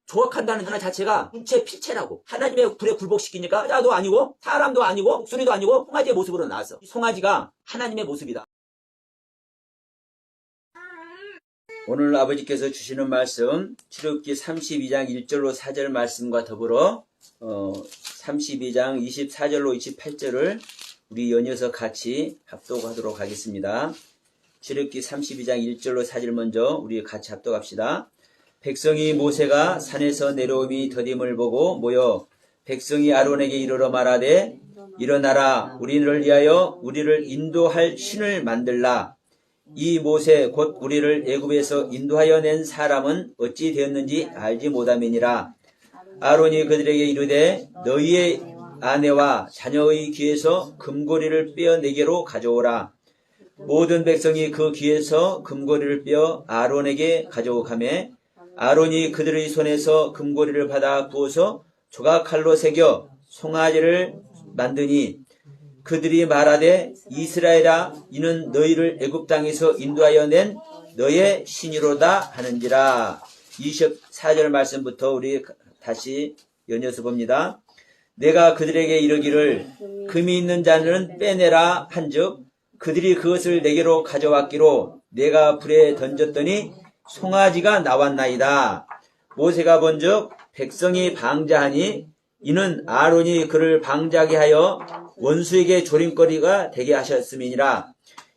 조각한다는 하나 자체가 인체 필체라고. 하나님의 불에 굴복시키니까 야도 아니고 사람도 아니고 목소리도 아니고 송아지의 모습으로 나왔어. 송아지가 하나님의 모습이다. 오늘 아버지께서 주시는 말씀 출애굽기 32장 1절로 4절 말씀과 더불어 32장 24절로 28절을 우리 연이어서 같이 합독하도록 하겠습니다. 출애굽기 32장 1절로 4절 먼저 우리 같이 합독합시다. 백성이 모세가 산에서 내려오미 더딤을 보고 모여 백성이 아론에게 이르러 말하되 일어나라 우리를 위하여 우리를 인도할 신을 만들라. 이 모세 곧 우리를 애굽에서 인도하여 낸 사람은 어찌 되었는지 알지 못함이니라. 아론이 그들에게 이르되 너희의 아내와 자녀의 귀에서 금고리를 빼어 내게로 가져오라. 모든 백성이 그 귀에서 금고리를 빼어 아론에게 가져오카매 아론이 그들의 손에서 금고리를 받아 부어서 조각칼로 새겨 송아지를 만드니 그들이 말하되 이스라엘아 이는 너희를 애굽 땅에서 인도하여 낸 너의 신이로다 하는지라. 24절 말씀부터 우리 다시 연이어서 봅니다. 내가 그들에게 이르기를 금이 있는 자는 빼내라 한즉 그들이 그것을 내게로 가져왔기로 내가 불에 던졌더니 송아지가 나왔나이다. 모세가 본즉 백성이 방자하니 이는 아론이 그를 방자하게 하여 원수에게 조림거리가 되게 하셨음이니라.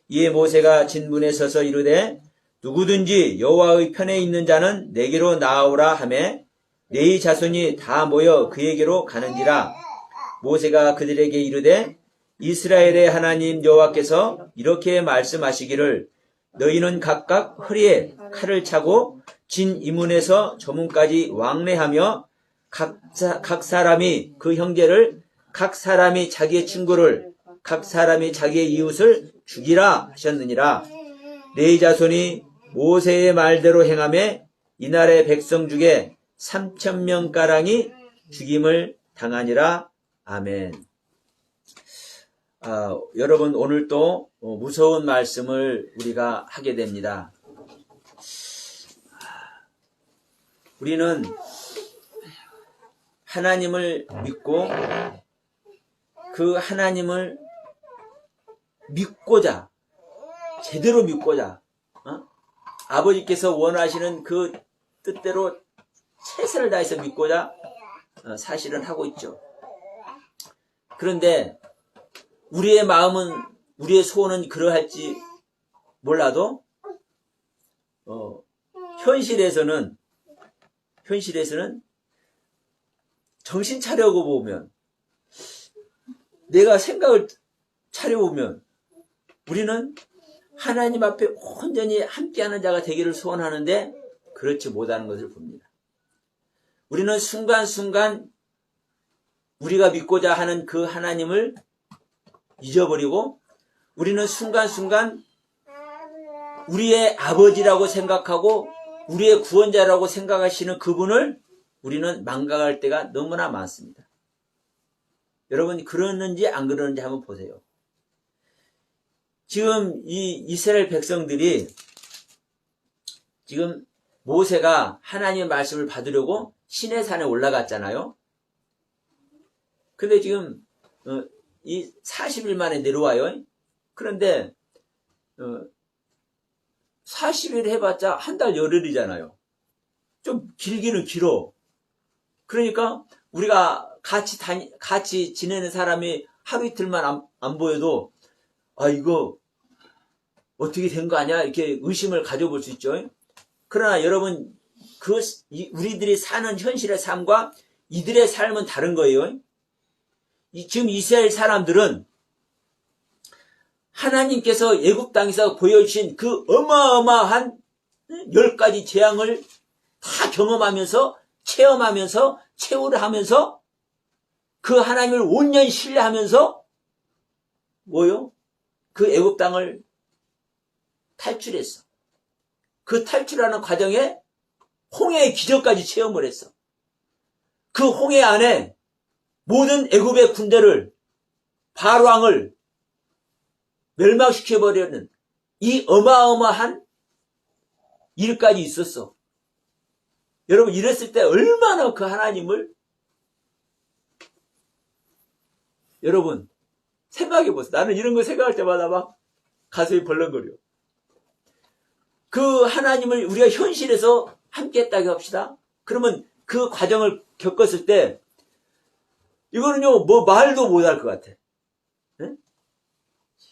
이에 모세가 진문에 서서 이르되 누구든지 여호와의 편에 있는 자는 내게로 나아오라 하매 네의 자손이 다 모여 그에게로 가는지라. 모세가 그들에게 이르되 이스라엘의 하나님 여호와께서 이렇게 말씀하시기를 너희는 각각 허리에 칼을 차고 진 이문에서 저문까지 왕래하며 각 사람이 그 형제를 각 사람이 자기의 친구를 각 사람이 자기의 이웃을 죽이라 하셨느니라. 네의 자손이 모세의 말대로 행하매 이날의 백성 중에 3,000명가량이 죽임을 당하니라. 아멘. 여러분 오늘 또 무서운 말씀을 우리가 하게 됩니다. 우리는 하나님을 믿고 그 하나님을 믿고자 제대로 믿고자 아버지께서 원하시는 그 뜻대로 최선을 다해서 믿고자 사실은 하고 있죠. 그런데 우리의 마음은 우리의 소원은 그러할지 몰라도 현실에서는 정신 차려고 보면 내가 생각을 차려보면 우리는 하나님 앞에 온전히 함께하는 자가 되기를 소원하는데 그렇지 못하는 것을 봅니다. 우리는 순간순간 우리가 믿고자 하는 그 하나님을 잊어버리고 우리는 순간순간 우리의 아버지라고 생각하고 우리의 구원자라고 생각하시는 그분을 우리는 망각할 때가 너무나 많습니다. 여러분 그러는지 안 그러는지 한번 보세요. 지금 이 이스라엘 백성들이 지금 모세가 하나님의 말씀을 받으려고 시내산에 올라갔잖아요. 근데 지금 이 40일 만에 내려와요. 그런데 40일 해봤자 한 달 열흘이잖아요. 좀 길기는 길어. 그러니까 우리가 같이 지내는 사람이 하루 이틀만 안 보여도 이거 어떻게 된 거 아니야? 이렇게 의심을 가져볼 수 있죠. 그러나 여러분 우리들이 사는 현실의 삶과 이들의 삶은 다른 거예요. 지금 이스라엘 사람들은 하나님께서 애굽 땅에서 보여주신 그 어마어마한 10가지 재앙을 다 경험하면서 체험하면서 체후를 하면서 그 하나님을 온전히 신뢰하면서 그 애굽 땅을 탈출했어. 그 탈출하는 과정에 홍해의 기적까지 체험을 했어. 그 홍해 안에 모든 애굽의 군대를 바로 왕을 멸망시켜버리는 이 어마어마한 일까지 있었어. 여러분 이랬을 때 얼마나 그 하나님을 여러분 생각해 보세요. 나는 이런 거 생각할 때마다 막 가슴이 벌렁거려. 그 하나님을 우리가 현실에서 함께 했다고 합시다. 그러면 그 과정을 겪었을 때 이거는요 뭐 말도 못할 것 같아. 네?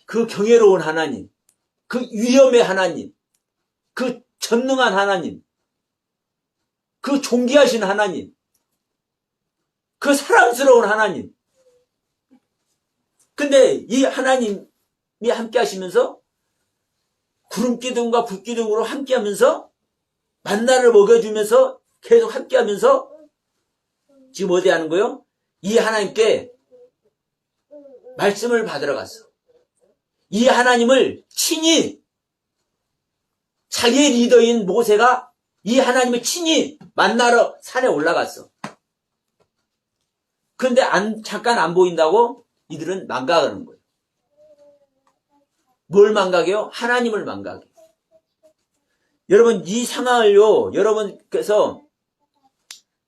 그 경외로운 하나님, 그 위엄의 하나님, 그 전능한 하나님, 그 존귀하신 하나님, 그 사랑스러운 하나님. 근데 이 하나님이 함께 하시면서 구름기둥과 불기둥으로 함께 하면서 만나를 먹여주면서 계속 함께 하면서 지금 어디 하는 거요? 이 하나님께 말씀을 받으러 갔어. 이 하나님을 친히 자기의 리더인 모세가 이 하나님을 친히 만나러 산에 올라갔어. 그런데 잠깐 안 보인다고 이들은 망각하는 거예요. 뭘 망각해요? 하나님을 망각해. 여러분 이 상황을요 여러분께서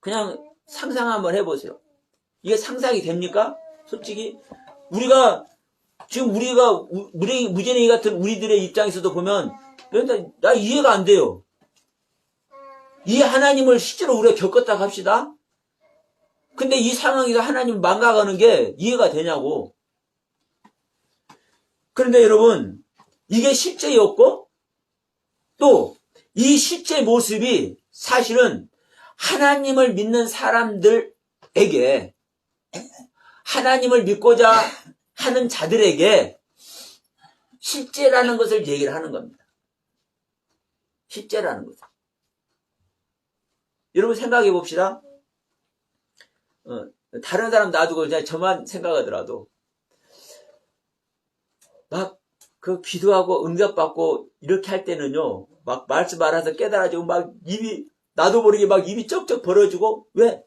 그냥 상상 한번 해보세요. 이게 상상이 됩니까? 솔직히 우리가 무진행이 같은 우리들의 입장에서도 보면 나 이해가 안 돼요. 이 하나님을 실제로 우리가 겪었다고 합시다. 근데 이 상황에서 하나님을 망각하는 게 이해가 되냐고. 그런데 여러분 이게 실제였고 또 이 실제 모습이 사실은 하나님을 믿는 사람들에게 하나님을 믿고자 하는 자들에게 실제라는 것을 얘기를 하는 겁니다. 실제라는 것을. 여러분 생각해 봅시다. 다른 사람 놔두고 그냥 저만 생각하더라도 막 그 기도하고 응답받고 이렇게 할 때는요 막 말씀 알아서 깨달아지고 막 입이 나도 모르게 막 입이 쩍쩍 벌어지고 왜?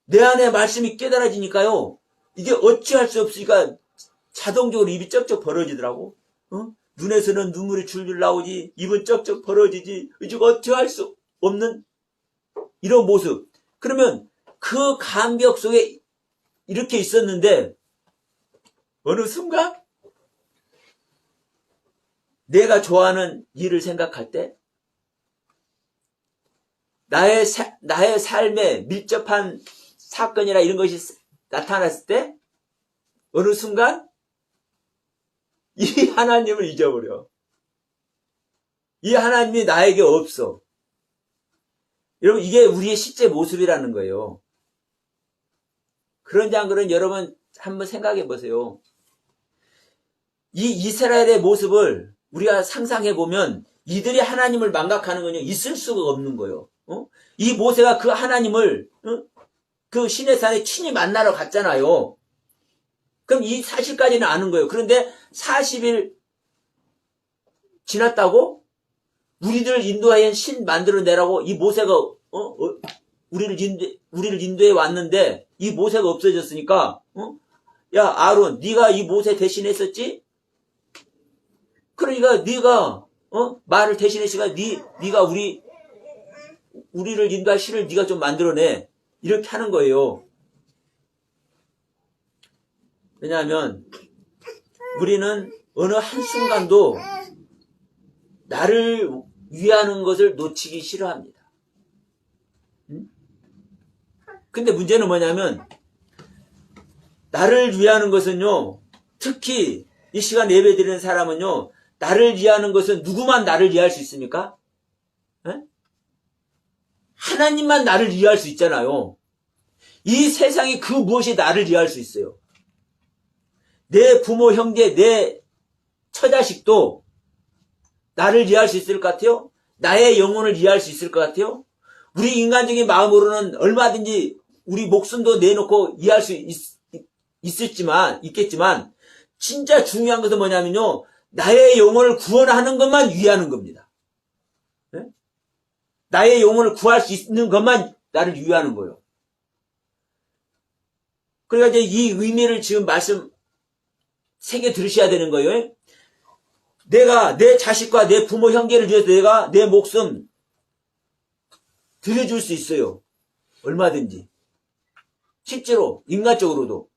내 안에 말씀이 깨달아지니까요 이게 어찌할 수 없으니까 자동적으로 입이 쩍쩍 벌어지더라고. 눈에서는 눈물이 줄줄 나오지 입은 쩍쩍 벌어지지 이제 어찌할 수 없는 이런 모습. 그러면 그 감격 속에 이렇게 있었는데 어느 순간 내가 좋아하는 일을 생각할 때 나의 삶에 밀접한 사건이나 이런 것이 나타났을 때 어느 순간 이 하나님을 잊어버려. 이 하나님이 나에게 없어. 여러분 이게 우리의 실제 모습이라는 거예요. 그런지 안 그런지 여러분 한번 생각해 보세요. 이 이스라엘의 모습을 우리가 상상해 보면 이들이 하나님을 망각하는 건요 있을 수가 없는 거예요. 이 모세가 그 하나님을 그 시내산에 친히 만나러 갔잖아요. 그럼 이 사실까지는 아는 거예요. 그런데 40일 지났다고 우리들 인도하여 신 만들어내라고 이 모세가 우리를 인도해 왔는데 이 모세가 없어졌으니까 야 아론 네가 이 모세 대신했었지? 그러니까 네가 말을 대신했으니까 네가 우리를 인도할 신을 네가 좀 만들어내. 이렇게 하는 거예요. 왜냐하면 우리는 어느 한순간도 나를 위하는 것을 놓치기 싫어합니다. 근데 문제는 뭐냐면 나를 위하는 것은요 특히 이 시간 예배 드리는 사람은요 나를 위하는 것은 누구만 나를 위할 수 있습니까? 하나님만 나를 위할 수 있잖아요. 이 세상에 그 무엇이 나를 위할 수 있어요? 내 부모, 형제, 내 처자식도 나를 위할 수 있을 것 같아요? 나의 영혼을 위할 수 있을 것 같아요? 우리 인간적인 마음으로는 얼마든지 우리 목숨도 내놓고 위할 수 있겠지만 진짜 중요한 것은 뭐냐면요. 나의 영혼을 구원하는 것만 위하는 겁니다. 네? 나의 영혼을 구할 수 있는 것만 나를 위하는 거예요. 그러니까 이제 이 의미를 지금 새겨 들으셔야 되는 거예요. 내가 내 자식과 내 부모 형제를 위해서 내가 내 목숨 들여줄 수 있어요. 얼마든지. 실제로 인간적으로도.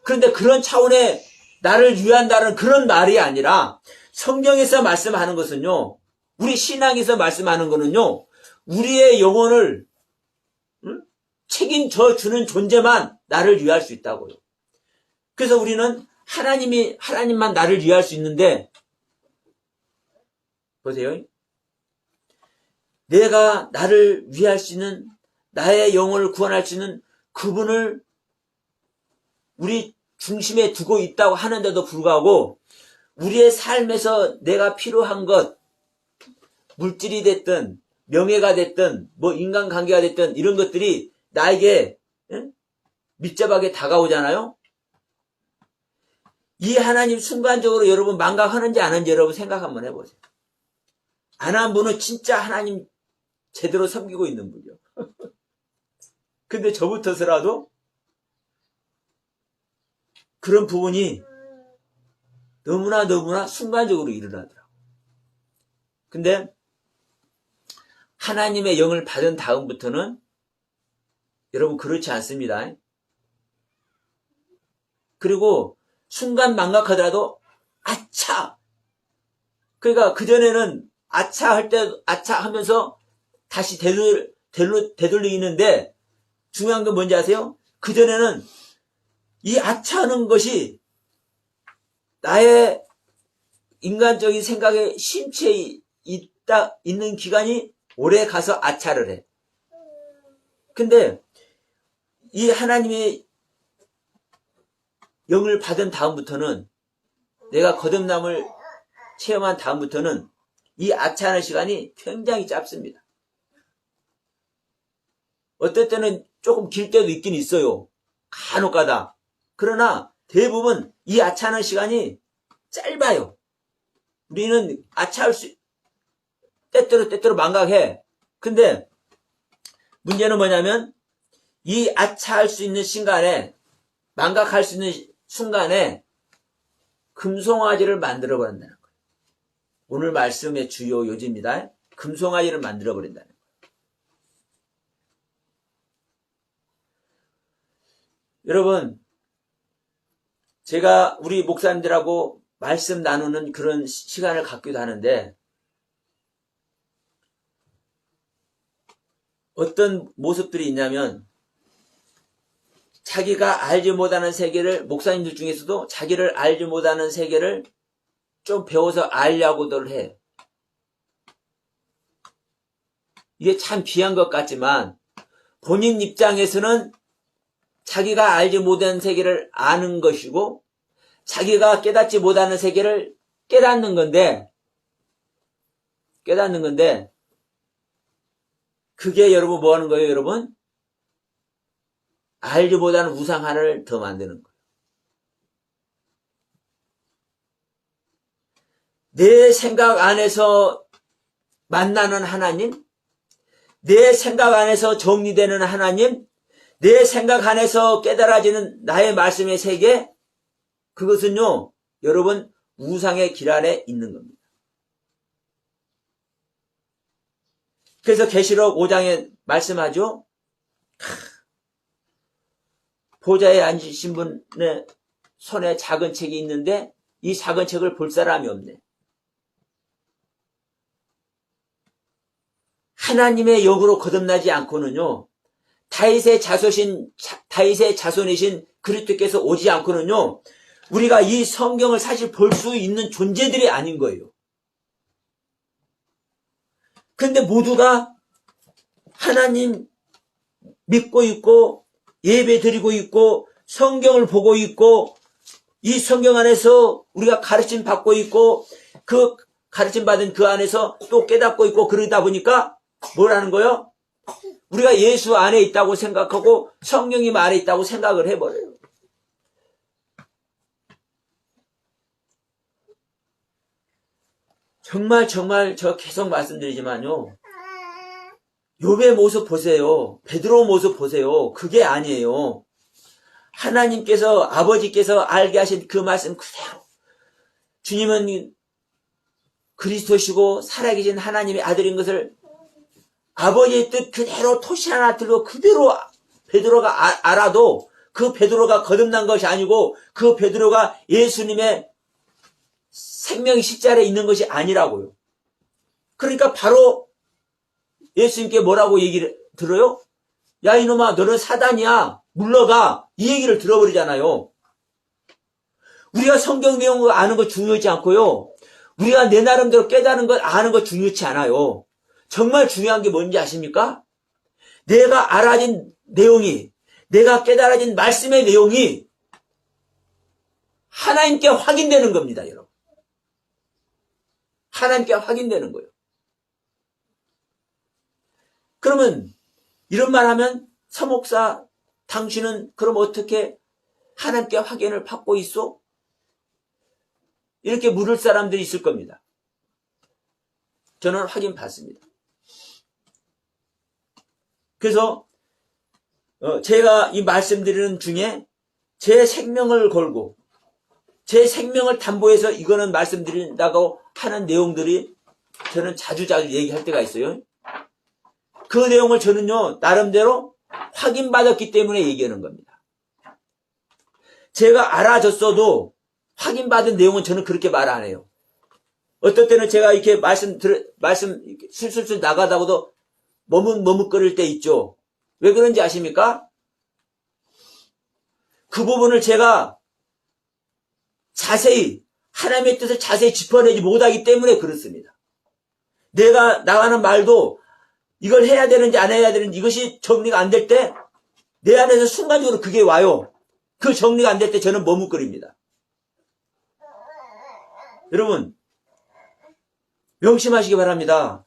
그런데 그런 차원의 나를 위한다는 그런 말이 아니라 성경에서 말씀하는 것은요, 우리 신앙에서 말씀하는 것은요, 우리의 영혼을 책임져 주는 존재만 나를 위할 수 있다고요. 그래서 우리는 하나님만 나를 위할 수 있는데, 보세요. 내가 나를 위할 수 있는, 나의 영혼을 구원할 수 있는 그분을 우리 중심에 두고 있다고 하는데도 불구하고 우리의 삶에서 내가 필요한 것, 물질이 됐든 명예가 됐든 뭐 인간관계가 됐든 이런 것들이 나에게密접하게 다가오잖아요. 이 하나님 순간적으로 여러분 망각하는지 안 하는지 여러분 생각 한번 해보세요. 안 한 분은 진짜 하나님 제대로 섬기고 있는 분이요. 근데 저부터서라도 그런 부분이 너무나 순간적으로 일어나더라고요. 근데 하나님의 영을 받은 다음부터는 여러분 그렇지 않습니다. 그리고 순간 망각하더라도 아차! 그러니까 그전에는 아차 할 때 아차 하면서 다시 되돌리는데 중요한 건 뭔지 아세요? 그전에는 이 아차하는 것이 나의 인간적인 생각에 심취해 있는 기간이 오래 가서 아차를 해. 근데 이 하나님의 영을 받은 다음부터는 내가 거듭남을 체험한 다음부터는 이 아차하는 시간이 굉장히 짧습니다. 어떨 때는 조금 길 때도 있긴 있어요. 간혹가다. 그러나 대부분 이 아차하는 시간이 짧아요. 우리는 아차할 수 때때로 망각해. 근데 문제는 뭐냐면 이 아차할 수 있는 순간에 망각할 수 있는 순간에 금송아지를 만들어 버린다는 거예요. 오늘 말씀의 주요 요지입니다. 금송아지를 만들어 버린다는 거예요. 여러분, 제가 우리 목사님들하고 말씀 나누는 그런 시간을 갖기도 하는데 어떤 모습들이 있냐면 자기가 알지 못하는 세계를, 목사님들 중에서도 자기를 알지 못하는 세계를 좀 배워서 알려고들 해. 이게 참 귀한 것 같지만 본인 입장에서는 자기가 알지 못하는 세계를 아는 것이고 자기가 깨닫지 못하는 세계를 깨닫는 건데 그게 여러분 뭐 하는 거예요, 여러분? 알지 못하는 우상 하나를 더 만드는 거예요. 내 생각 안에서 만나는 하나님, 내 생각 안에서 정리되는 하나님, 내 생각 안에서 깨달아지는 나의 말씀의 세계, 그것은요, 여러분 우상의 길 아래 있는 겁니다. 그래서 계시록 5장에 말씀하죠. 보좌에 앉으신 분의 손에 작은 책이 있는데 이 작은 책을 볼 사람이 없네. 하나님의 영으로 거듭나지 않고는요, 다윗의 자손이신 그리스도께서 오지 않고는요, 우리가 이 성경을 사실 볼 수 있는 존재들이 아닌 거예요. 근데 모두가 하나님 믿고 있고 예배 드리고 있고 성경을 보고 있고 이 성경 안에서 우리가 가르침 받고 있고 그 가르침 받은 그 안에서 또 깨닫고 있고 그러다 보니까 뭐라는 거예요? 우리가 예수 안에 있다고 생각하고 성령님 안에 있다고 생각을 해버려요. 정말 저 계속 말씀드리지만요. 욥의 모습 보세요. 베드로 모습 보세요. 그게 아니에요. 하나님께서 아버지께서 알게 하신 그 말씀 그대로 주님은 그리스도시고 살아계신 하나님의 아들인 것을 아버지의 뜻 그대로 토시 하나 들고 그대로 베드로가 알아도 그 베드로가 거듭난 것이 아니고 그 베드로가 예수님의 생명의 십자가에 있는 것이 아니라고요. 그러니까 바로 예수님께 뭐라고 얘기를 들어요? 야 이놈아 너는 사단이야 물러가 이 얘기를 들어버리잖아요. 우리가 성경 내용을 아는 거 중요하지 않고요. 우리가 내 나름대로 깨닫는 걸 아는 거 중요치 않아요. 정말 중요한 게 뭔지 아십니까? 내가 알아진 내용이 내가 깨달아진 말씀의 내용이 하나님께 확인되는 겁니다. 여러분. 하나님께 확인되는 거예요. 그러면 이런 말 하면 서목사 당신은 그럼 어떻게 하나님께 확인을 받고 있어? 이렇게 물을 사람들이 있을 겁니다. 저는 확인 받습니다. 그래서 제가 이 말씀드리는 중에 제 생명을 걸고 제 생명을 담보해서 이거는 말씀드린다고 하는 내용들이 저는 자주 얘기할 때가 있어요. 그 내용을 저는요 나름대로 확인받았기 때문에 얘기하는 겁니다. 제가 알아졌어도 확인받은 내용은 저는 그렇게 말 안 해요. 어떨 때는 제가 이렇게 말씀 술술술 나가다가도 머뭇거릴 때 있죠. 왜 그런지 아십니까? 그 부분을 제가 자세히 하나님의 뜻을 자세히 짚어내지 못하기 때문에 그렇습니다. 내가 나가는 말도 이걸 해야 되는지 안 해야 되는지 이것이 정리가 안 될 때 내 안에서 순간적으로 그게 와요. 그 정리가 안 될 때 저는 머뭇거립니다. 여러분 명심하시기 바랍니다.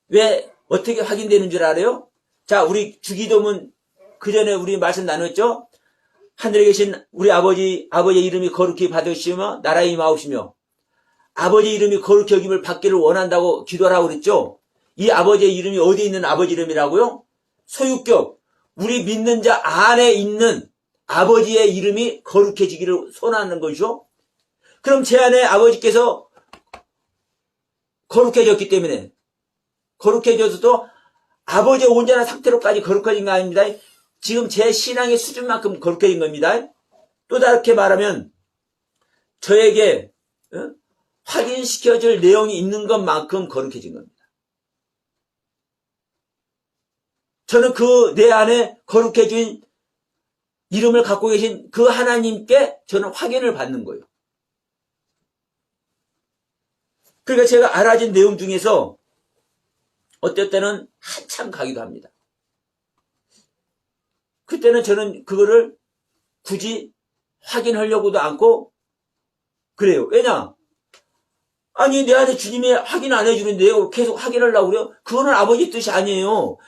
왜 어떻게 확인되는 줄 알아요? 자, 우리 주기도문 그 전에 우리 말씀 나눴죠? 하늘에 계신 우리 아버지의 이름이 거룩히 받으시며 나라의 임하옵시며 아버지 이름이 거룩히 여김을 받기를 원한다고 기도하라고 그랬죠? 이 아버지의 이름이 어디에 있는 아버지 이름이라고요? 소유격, 우리 믿는 자 안에 있는 아버지의 이름이 거룩해지기를 소원하는 것이죠. 그럼 제 안에 아버지께서 거룩해졌기 때문에 거룩해져서도 아버지의 온전한 상태로까지 거룩해진 거 아닙니다. 지금 제 신앙의 수준만큼 거룩해진 겁니다. 또 다르게 말하면 저에게 확인시켜줄 내용이 있는 것만큼 거룩해진 겁니다. 저는 그 내 안에 거룩해진 이름을 갖고 계신 그 하나님께 저는 확인을 받는 거예요. 그러니까 제가 알아진 내용 중에서 어떨 때는 한참 가기도 합니다. 그때는 저는 그거를 굳이 확인하려고도 않고 그래요. 왜냐? 아니 내 안에 주님이 확인 안 해주는데 계속 확인하려고 그래요? 그거는 아버지 뜻이 아니에요.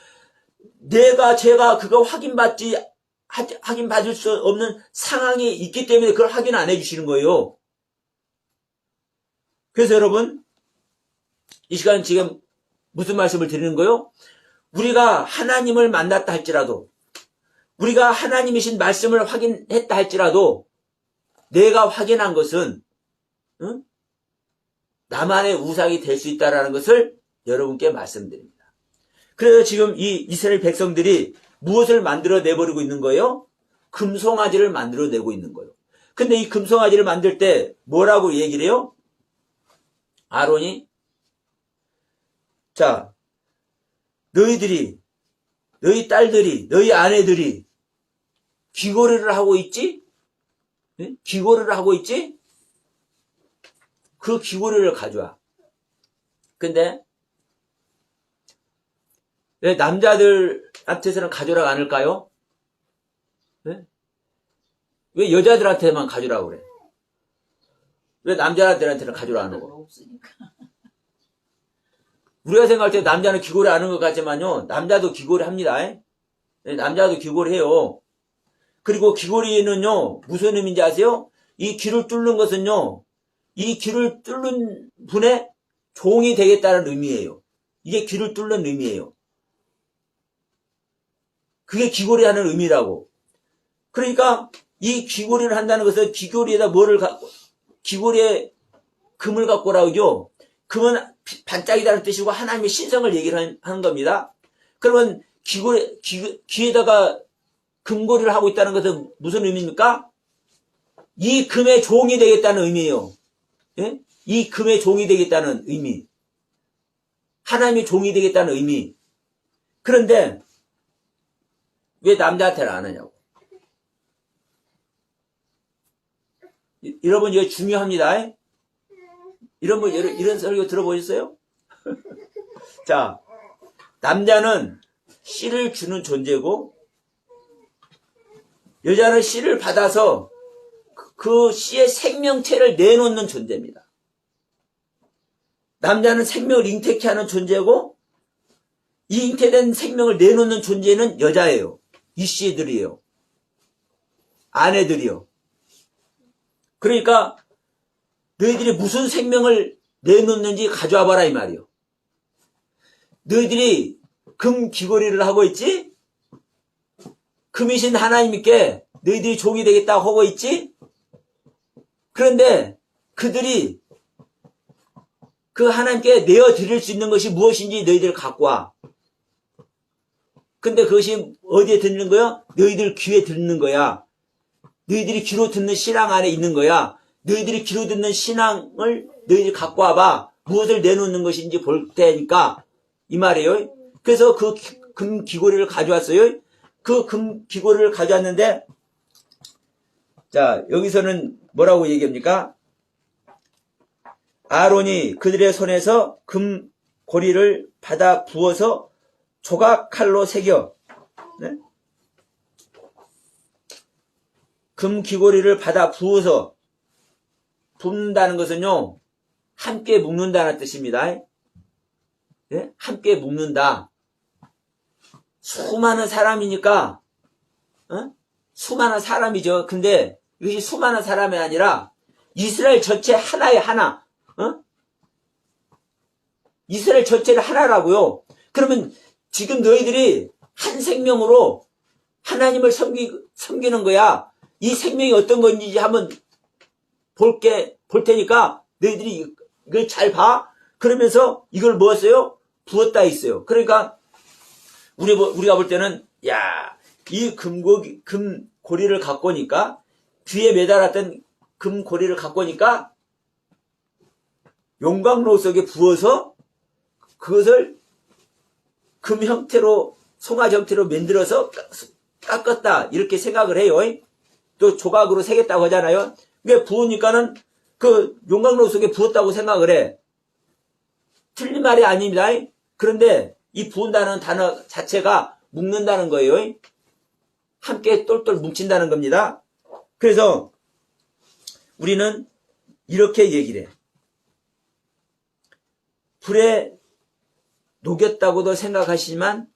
제가 그거 확인받을 수 없는 상황이 있기 때문에 그걸 확인 안 해주시는 거예요. 그래서 여러분 이 시간 지금 무슨 말씀을 드리는 거요? 우리가 하나님을 만났다 할지라도 우리가 하나님이신 말씀을 확인했다 할지라도 내가 확인한 것은 나만의 우상이 될 수 있다는 것을 여러분께 말씀드립니다. 그래서 지금 이 이스라엘 백성들이 무엇을 만들어 내버리고 있는 거예요? 금송아지를 만들어 내고 있는 거예요. 근데 이 금송아지를 만들 때 뭐라고 얘기를 해요? 아론이 자 너희들이 너희 딸들이 너희 아내들이 귀고리를 하고 있지? 네? 귀고리를 하고 있지? 그 귀고리를 가져와. 근데 왜 남자들한테서는 가져라고 안 할까요? 네? 왜 여자들한테만 가져라고 그래? 왜 남자들한테는 가져라 안 하고? 우리가 생각할 때 남자는 귀고리 하는 것 같지만요. 남자도 귀고리 합니다. 네? 남자도 귀고리 해요. 그리고 귀고리는요. 무슨 의미인지 아세요? 이 귀를 뚫는 것은요. 이 귀를 뚫는 분의 종이 되겠다는 의미예요. 이게 귀를 뚫는 의미예요. 그게 귀고리 하는 의미라고. 그러니까 이 귀고리를 한다는 것은 귀고리에다 뭐를 갖고 귀고리에 금을 갖고 오라고 하죠. 금은 반짝이다는 뜻이고 하나님의 신성을 얘기를 하는 겁니다. 그러면 귀에다가 금고리를 하고 있다는 것은 무슨 의미입니까? 이 금의 종이 되겠다는 의미예요. 예? 이 금의 종이 되겠다는 의미. 하나님의 종이 되겠다는 의미. 그런데 왜 남자한테는 안 하냐고. 여러분 이거 중요합니다. 이런 설교 들어보셨어요? 자, 남자는 씨를 주는 존재고 여자는 씨를 받아서 그 씨의 생명체를 내놓는 존재입니다. 남자는 생명을 잉태케 하는 존재고 이 잉태된 생명을 내놓는 존재는 여자예요. 이 씨들이에요. 아내들이요. 그러니까 너희들이 무슨 생명을 내놓는지 가져와 봐라 이 말이요. 너희들이 금 귀걸이를 하고 있지? 금이신 하나님께 너희들이 종이 되겠다고 하고 있지? 그런데 그들이 그 하나님께 내어드릴 수 있는 것이 무엇인지 너희들 갖고 와. 근데 그것이 어디에 듣는 거야? 너희들 귀에 듣는 거야. 너희들이 귀로 듣는 신앙 안에 있는 거야. 너희들이 귀로 듣는 신앙을 너희들이 갖고 와봐. 무엇을 내놓는 것인지 볼 테니까 이 말이에요. 그래서 그 금 귀걸이를 가져왔어요. 그 금 귀걸이를 가져왔는데 자 여기서는 뭐라고 얘기합니까? 아론이 그들의 손에서 금 고리를 받아 부어서 조각 칼로 새겨 네? 금 귀고리를 받아 부어서 붓는다는 것은요 함께 묶는다는 뜻입니다. 네? 함께 묶는다. 수많은 사람이니까 수많은 사람이죠. 근데 이것이 수많은 사람이 아니라 이스라엘 전체 하나의 하나. 이스라엘 전체를 하나라고요. 그러면 지금 너희들이 한 생명으로 하나님을 섬기는 거야. 이 생명이 어떤 건지 한번 볼 테니까 너희들이 이걸 잘 봐. 그러면서 이걸 뭐 했어요? 부었다 있어요. 그러니까 우리가 볼 때는 야, 이 금고리를 갖고 오니까 귀에 매달았던 금고리를 갖고 오니까 용광로 속에 부어서 그것을 금 형태로 송아지 형태로 만들어서 깎았다 이렇게 생각을 해요. 또 조각으로 새겼다고 하잖아요. 그게 부으니까는 그 용광로 속에 부었다고 생각을 해. 틀린 말이 아닙니다. 그런데 이 부은다는 단어 자체가 묶는다는 거예요. 함께 똘똘 뭉친다는 겁니다. 그래서 우리는 이렇게 얘기를 해. 불에 녹였다고도 생각하시지만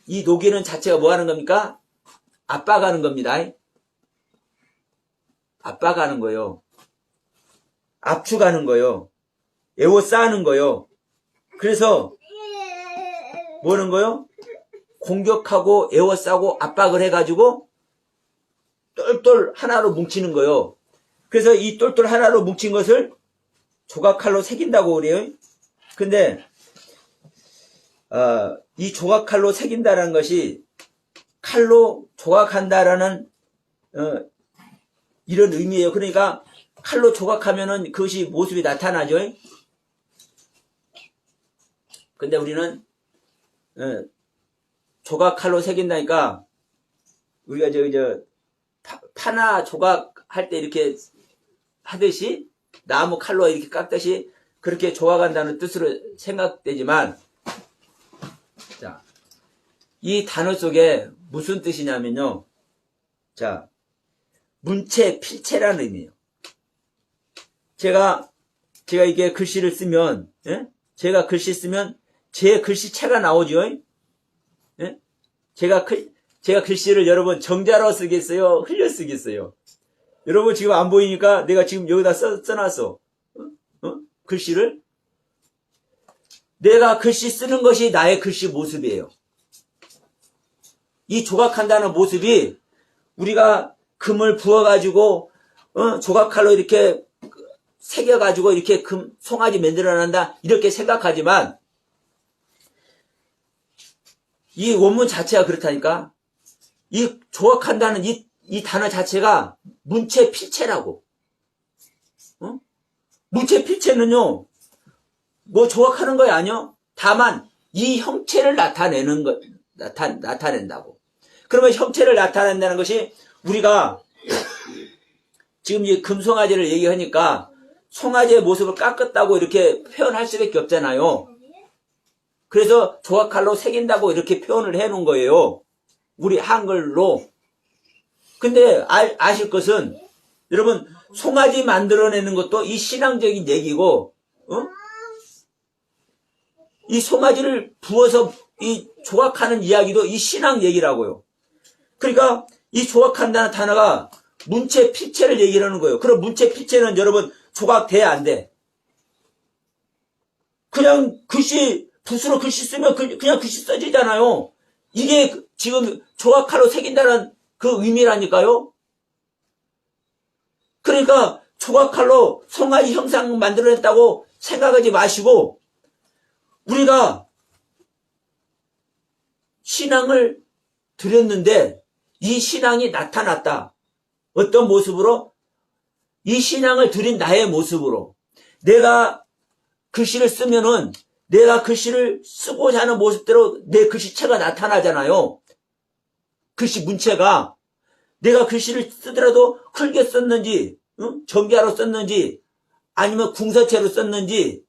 이 녹이는 자체가 뭐 하는 겁니까? 압박하는 겁니다. 압박하는 거요. 압축하는 거요. 에워싸는 거요. 그래서 뭐 하는 거요? 공격하고 에워싸고 압박을 해가지고 똘똘 하나로 뭉치는 거요. 그래서 이 똘똘 하나로 뭉친 것을 조각칼로 새긴다고 그래요. 근데 이 조각칼로 새긴다는 것이 칼로 조각한다라는 이런 의미예요. 그러니까 칼로 조각하면은 그것이 모습이 나타나죠. 근데 우리는 조각칼로 새긴다니까 우리가 파나 조각할 때 이렇게 하듯이 나무 칼로 이렇게 깎듯이 그렇게 조각한다는 뜻으로 생각되지만 자, 이 단어 속에 무슨 뜻이냐면요. 자, 문체, 필체라는 의미예요. 제가 이게 글씨를 쓰면, 예? 제가 글씨 쓰면 제 글씨체가 나오죠. 예? 제가 글씨를 여러분 정자로 쓰겠어요? 흘려 쓰겠어요? 여러분 지금 안 보이니까 내가 지금 여기다 써놨어. 글씨를. 내가 글씨 쓰는 것이 나의 글씨 모습이에요. 이 조각한다는 모습이 우리가 금을 부어가지고 조각칼로 이렇게 새겨가지고 이렇게 송아지 만들어낸다 이렇게 생각하지만 이 원문 자체가 그렇다니까. 이 조각한다는 이 단어 자체가 문체필체라고. 어? 문체필체는요 뭐 조각하는 거야 아니요. 다만 이 형체를 나타내는 것 나타낸다고. 그러면 형체를 나타낸다는 것이 우리가 지금 이 금송아지를 얘기하니까 송아지의 모습을 깎았다고 이렇게 표현할 수밖에 없잖아요. 그래서 조각칼로 새긴다고 이렇게 표현을 해놓은 거예요. 우리 한글로. 근데 아실 것은 여러분 송아지 만들어내는 것도 이 신앙적인 얘기고 이 송아지를 부어서 이 조각하는 이야기도 이 신앙 얘기라고요. 그러니까 이 조각한다는 단어가 문체필체를 얘기하는 거예요. 그럼 문체필체는 여러분 조각돼 안 돼? 그냥 글씨 붓으로 글씨 쓰면 그냥 글씨 써지잖아요. 이게 지금 조각칼로 새긴다는 그 의미라니까요. 그러니까 조각칼로 송아지 형상 만들어냈다고 생각하지 마시고 우리가 신앙을 드렸는데 이 신앙이 나타났다. 어떤 모습으로? 이 신앙을 드린 나의 모습으로. 내가 글씨를 쓰면은 내가 글씨를 쓰고자 하는 모습대로 내 글씨체가 나타나잖아요. 글씨 문체가. 내가 글씨를 쓰더라도 흙게 썼는지 전기화로 썼는지 아니면 궁서체로 썼는지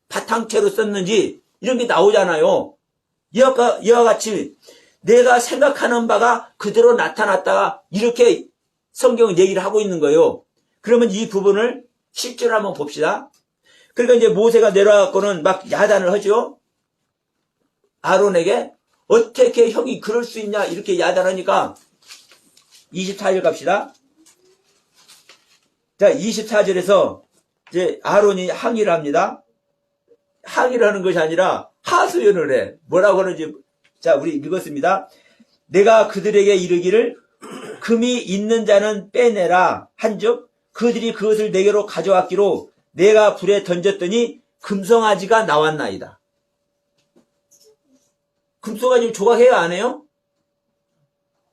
바탕체로 썼는지 이런 게 나오잖아요. 이와 같이 내가 생각하는 바가 그대로 나타났다가 이렇게 성경은 얘기를 하고 있는 거예요. 그러면 이 부분을 실제로 한번 봅시다. 그러니까 이제 모세가 내려와갖고는 막 야단을 하죠. 아론에게 어떻게 형이 그럴 수 있냐 이렇게 야단하니까 24절 갑시다. 자, 24절에서 이제 아론이 항의를 합니다. 항의를 하는 것이 아니라 하소연을 해. 뭐라고 하는지 자 우리 읽었습니다. 내가 그들에게 이르기를 금이 있는 자는 빼내라 한즉 그들이 그것을 내게로 가져왔기로 내가 불에 던졌더니 금송아지가 나왔나이다. 금송아지 조각해야 안 해요?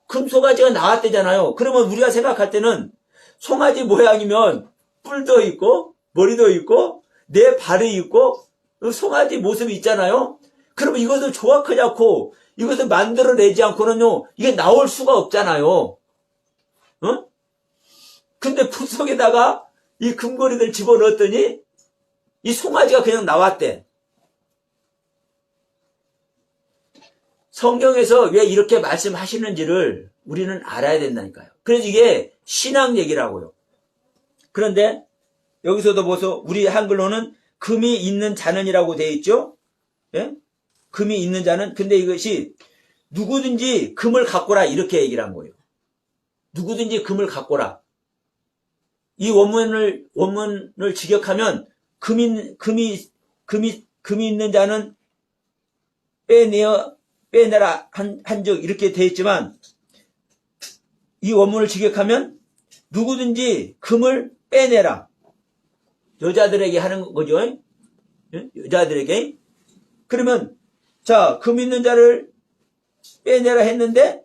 금송아지가 나왔대잖아요. 그러면 우리가 생각할 때는 송아지 모양이면 뿔도 있고 머리도 있고 내 발이 있고 송아지 모습이 있잖아요. 그러면 이것을 조각하지 않고 이것을 만들어내지 않고는요 이게 나올 수가 없잖아요. 어? 근데 불 속에다가 이 금고리들 집어넣었더니 이 송아지가 그냥 나왔대. 성경에서 왜 이렇게 말씀하시는지를 우리는 알아야 된다니까요. 그래서 이게 신앙 얘기라고요. 그런데 여기서도 보소 우리 한글로는 금이 있는 자는이라고 되어 있죠. 예? 금이 있는 자는. 근데 이것이 누구든지 금을 갖고라 이렇게 얘기를 한 거예요. 누구든지 금을 갖고라. 이 원문을 직역하면 금이 있는 자는 빼내라 한적 이렇게 되어 있지만 이 원문을 직역하면 누구든지 금을 빼내라. 여자들에게 하는 거죠. 여자들에게. 그러면 자, 금 있는 자를 빼내라 했는데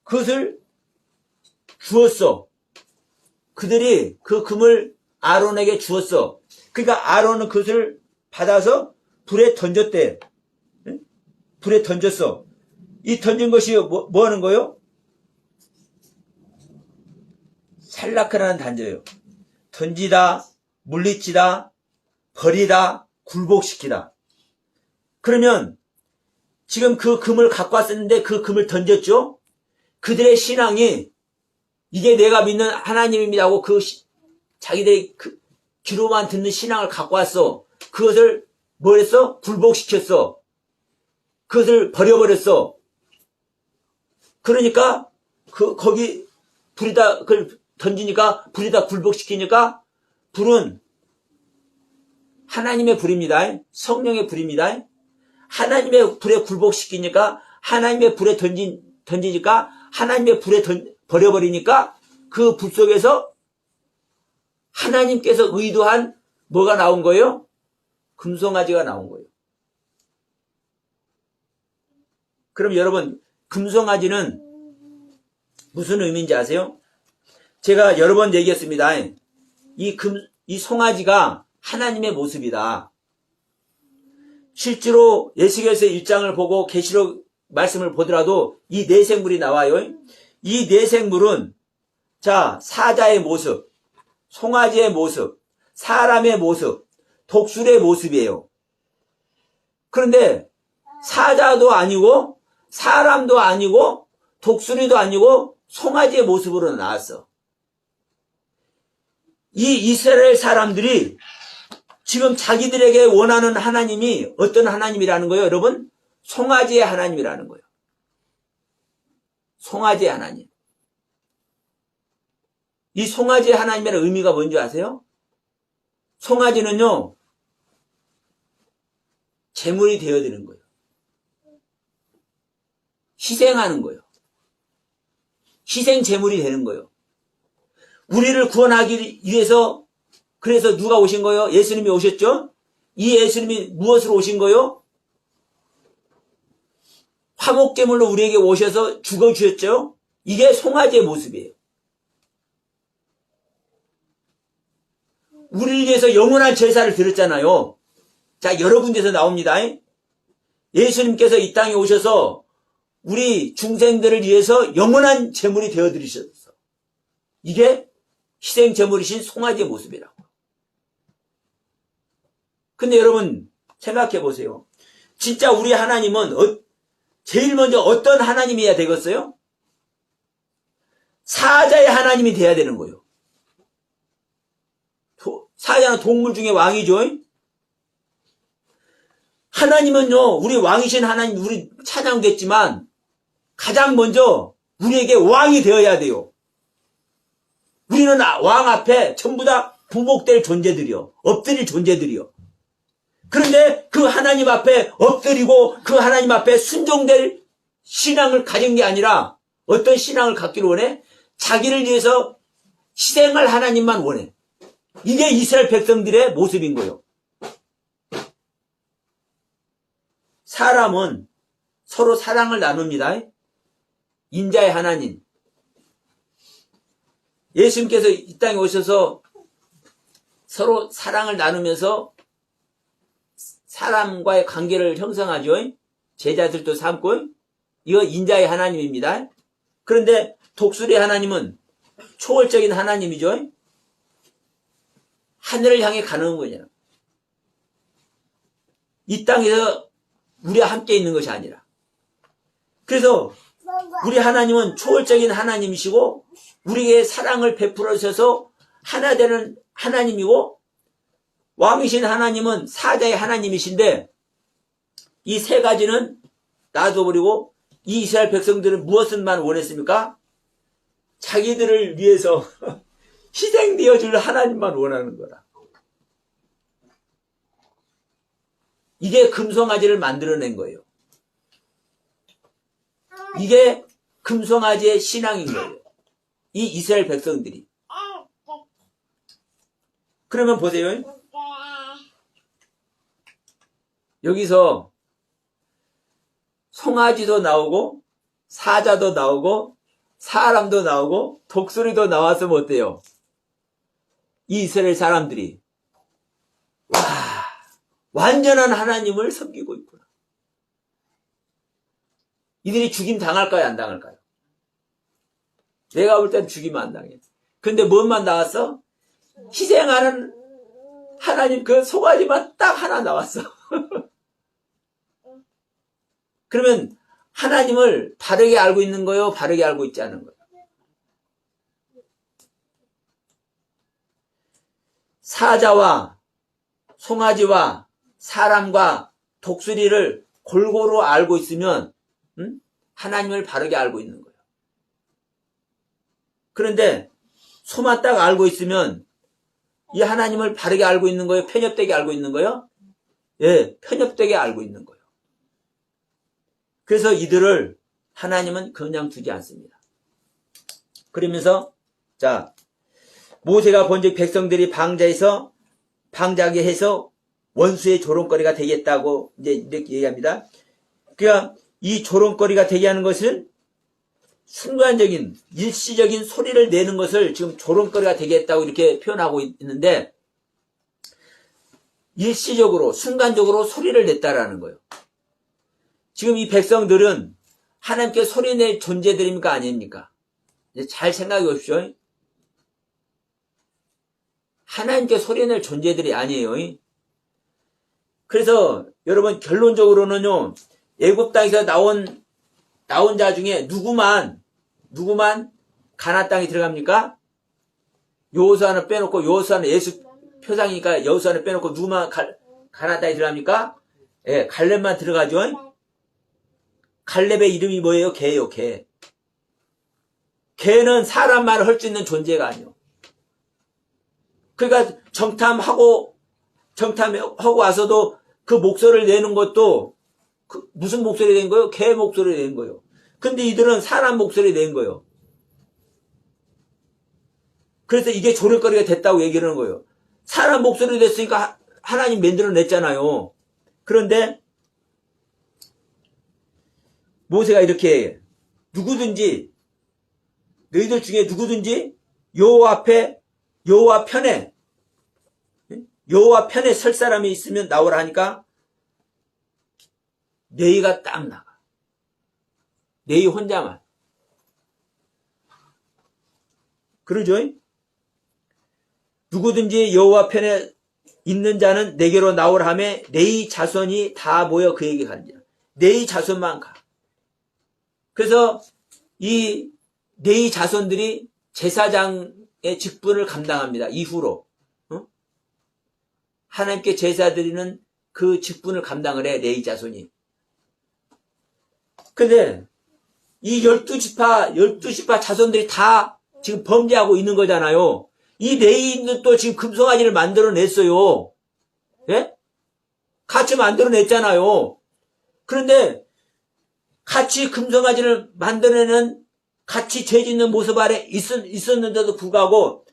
그것을 주었어. 그들이 그 금을 아론에게 주었어. 그러니까 아론은 그것을 받아서 불에 던졌대. 불에 던졌어. 이 던진 것이 뭐 하는 거예요? 살라크라는 단어예요. 던지다, 물리치다, 버리다, 굴복시키다. 그러면 지금 그 금을 갖고 왔었는데 그 금을 던졌죠? 그들의 신앙이 이게 내가 믿는 하나님입니다 하고 자기들의 귀로만 듣는 신앙을 갖고 왔어. 그것을 뭐 했어? 굴복시켰어. 그것을 버려버렸어. 그러니까 거기 불이다 그걸 던지니까 불이다 굴복시키니까 불은 하나님의 불입니다. 성령의 불입니다. 하나님의 불에 굴복시키니까 하나님의 불에 던지니까 하나님의 불에 버려버리니까 그 불 속에서 하나님께서 의도한 뭐가 나온 거예요? 금송아지가 나온 거예요. 그럼 여러분, 금송아지는 무슨 의미인지 아세요? 제가 여러 번 얘기했습니다. 이 송아지가 하나님의 모습이다. 실제로 예수께서 1장을 보고 계시록 말씀을 보더라도 이 네 생물이 나와요. 이 네 생물은 자, 사자의 모습, 송아지의 모습, 사람의 모습, 독수리의 모습이에요. 그런데 사자도 아니고 사람도 아니고 독수리도 아니고 송아지의 모습으로 나왔어. 이 이스라엘 사람들이 지금 자기들에게 원하는 하나님이 어떤 하나님이라는 거예요, 여러분? 송아지의 하나님이라는 거예요. 송아지의 하나님. 이 송아지의 하나님이라는 의미가 뭔지 아세요? 송아지는요, 제물이 되어드는 거예요. 희생하는 거예요. 희생 제물이 되는 거예요. 우리를 구원하기 위해서 그래서 누가 오신 거예요? 예수님이 오셨죠? 이 예수님이 무엇으로 오신 거예요? 화목제물로 우리에게 오셔서 죽어주셨죠? 이게 송아지의 모습이에요. 우리를 위해서 영원한 제사를 드렸잖아요. 자, 여러 군데서 나옵니다. 예수님께서 이 땅에 오셔서 우리 중생들을 위해서 영원한 제물이 되어드리셨어. 이게 희생 제물이신 송아지의 모습이라고. 근데 여러분 생각해 보세요. 진짜 우리 하나님은 제일 먼저 어떤 하나님이어야 되겠어요? 사자의 하나님이 돼야 되는 거예요. 사자는 동물 중에 왕이죠. 하나님은요, 우리 왕이신 하나님, 우리 찬양됐지만 가장 먼저 우리에게 왕이 되어야 돼요. 우리는 왕 앞에 전부 다 부복될 존재들이요. 엎드릴 존재들이요. 그런데 그 하나님 앞에 엎드리고 그 하나님 앞에 순종될 신앙을 가진 게 아니라 어떤 신앙을 갖기를 원해? 자기를 위해서 희생할 하나님만 원해. 이게 이스라엘 백성들의 모습인 거예요. 사람은 서로 사랑을 나눕니다. 인자의 하나님. 예수님께서 이 땅에 오셔서 서로 사랑을 나누면서 사람과의 관계를 형성하죠. 제자들도 삼고 이거 인자의 하나님입니다. 그런데 독수리의 하나님은 초월적인 하나님이죠. 하늘을 향해 가는 거잖아. 이 땅에서 우리와 함께 있는 것이 아니라. 그래서 우리 하나님은 초월적인 하나님이시고 우리에게 사랑을 베풀어 주셔서 하나 되는 하나님이고 왕이신 하나님은 사자의 하나님이신데 이 세 가지는 놔둬버리고 이 이스라엘 백성들은 무엇을만 원했습니까? 자기들을 위해서 희생되어 줄 하나님만 원하는 거라. 이게 금송아지를 만들어낸 거예요. 이게 금송아지의 신앙인 거예요. 이 이스라엘 백성들이. 그러면 보세요. 여기서 송아지도 나오고 사자도 나오고 사람도 나오고 독수리도 나왔으면 어때요? 이 이스라엘 사람들이 와, 완전한 하나님을 섬기고 있구나. 이들이 죽임 당할까요? 안 당할까요? 내가 볼 땐 죽이면 안 당해. 근데 뭔만 나왔어? 희생하는 하나님 그 송아지만 딱 하나 나왔어. 그러면 하나님을 바르게 알고 있는 거요? 바르게 알고 있지 않은 거요? 사자와 송아지와 사람과 독수리를 골고루 알고 있으면 하나님을 바르게 알고 있는 거예요. 그런데 소만 딱 알고 있으면 이 하나님을 바르게 알고 있는 거예요? 편협되게 알고 있는 거예요? 예, 편협되게 알고 있는 거예요. 그래서 이들을 하나님은 그냥 두지 않습니다. 그러면서 자 모세가 본즉 백성들이 방자에서 방자하게 해서 원수의 조롱거리가 되겠다고 이제 이렇게 얘기합니다. 그러니까 이 조롱거리가 되게 하는 것은 순간적인 일시적인 소리를 내는 것을 지금 조롱거리가 되겠다고 이렇게 표현하고 있는데, 일시적으로 순간적으로 소리를 냈다라는 거예요. 지금 이 백성들은 하나님께 소리낼 존재들입니까 아닙니까? 이제 잘 생각해 보십시오. 하나님께 소리낼 존재들이 아니에요. 그래서 여러분 결론적으로는요, 애굽 땅에서 나온 자 중에 누구만 가나안 땅에 들어갑니까? 여호수아는 빼놓고, 여호수아는 예수 표상이니까 여호수아는 빼놓고 누구만 가나안 땅에 들어갑니까? 예, 갈렙만 들어가죠. 갈렙의 이름이 뭐예요? 개예요, 개. 개는 사람 말을 할 수 있는 존재가 아니에요. 그러니까 정탐하고 와서도 그 목소리를 내는 것도 무슨 목소리 낸 거예요? 개 목소리 낸 거예요. 근데 이들은 사람 목소리 낸 거예요. 그래서 이게 조롱거리가 됐다고 얘기를 하는 거예요. 사람 목소리 냈으니까 하나님 만들어냈잖아요. 그런데 모세가 이렇게 누구든지, 너희들 중에 누구든지 여호와 편에 설 사람이 있으면 나오라 하니까 너희가 딱 나가. 너희 혼자만. 그러죠? 누구든지 여호와 편에 있는 자는 내게로 나오라 하며 너희 자손이 다 모여 그에게 가는지라. 너희 자손만 가. 그래서 이 너희 자손들이 제사장의 직분을 감당합니다. 이후로. 하나님께 제사 드리는 그 직분을 감당을 해, 너희 자손이. 근데 이 12지파 자손들이 다 지금 범죄하고 있는 거잖아요. 이 레위인들도 지금 금송아지를 만들어냈어요. 예? 같이 만들어냈잖아요. 그런데 같이 금송아지를 만들어내는, 같이 죄 짓는 모습 아래 있었는데도 불구하고,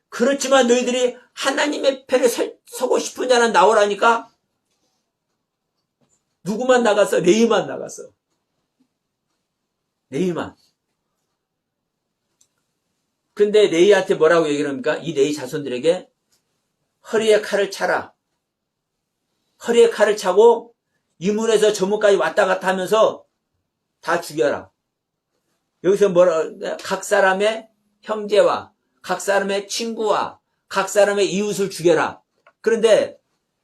그렇지만 너희들이 하나님의 편에 서고 싶은 자는 나오라니까 누구만 나갔어? 레위만 나갔어. 레위만. 근데 레위한테 뭐라고 얘기를 합니까? 이 레위 자손들에게 허리에 칼을 차라. 허리에 칼을 차고 이 문에서 저 문까지 왔다 갔다 하면서 다 죽여라. 여기서 각 사람의 형제와 각 사람의 친구와 각 사람의 이웃을 죽여라. 그런데